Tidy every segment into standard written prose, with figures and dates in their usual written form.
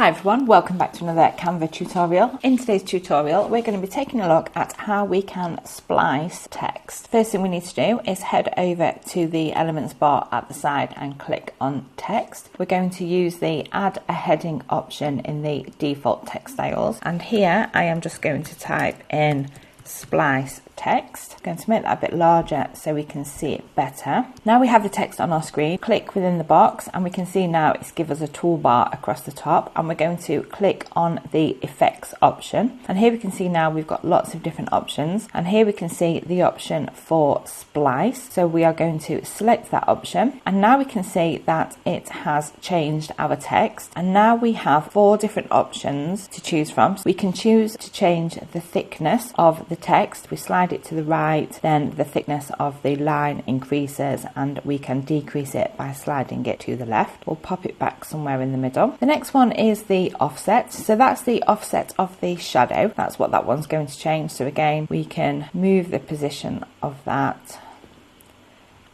Hi everyone, welcome back to another Canva tutorial. In today's tutorial, we're going to be taking a look at how we can splice text. First thing we need to do is head over to the elements bar at the side and click on text. We're going to use the add a heading option in the default text styles. And here I am just going to type in splice text. I'm going to make that a bit larger so we can see it better. Now we have the text on our screen, click within the box and we can see now it's given us a toolbar across the top, and we're going to click on the effects option, and here we can see now we've got lots of different options, and here we can see the option for splice. So we are going to select that option, and now we can see that it has changed our text, and now we have 4 different options to choose from. We can choose to change the thickness of the text. We slide it to the right, then the thickness of the line increases, and we can decrease it by sliding it to the left or pop it back somewhere in the middle. The next one is the offset. So that's the offset of the shadow. That's what that one's going to change. So again, we can move the position of that,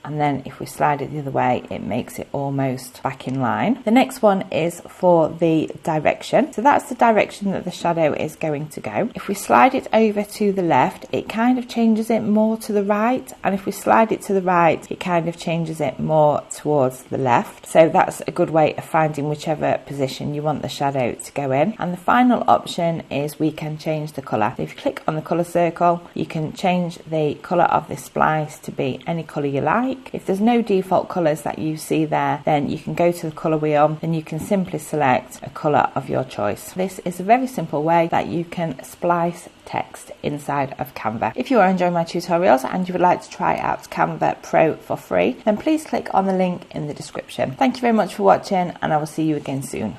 and then if we slide it the other way, it makes it almost back in line. The next one is for the direction. So that's the direction that the shadow is going to go. If we slide it over to the left, it kind of changes it more to the right. And if we slide it to the right, it kind of changes it more towards the left. So that's a good way of finding whichever position you want the shadow to go in. And the final option is we can change the color. So if you click on the color circle, you can change the color of the splice to be any color you like. If there's no default colours that you see there, then you can go to the colour wheel and you can simply select a colour of your choice. This is a very simple way that you can splice text inside of Canva. If you are enjoying my tutorials and you would like to try out Canva Pro for free, then please click on the link in the description. Thank you very much for watching, and I will see you again soon.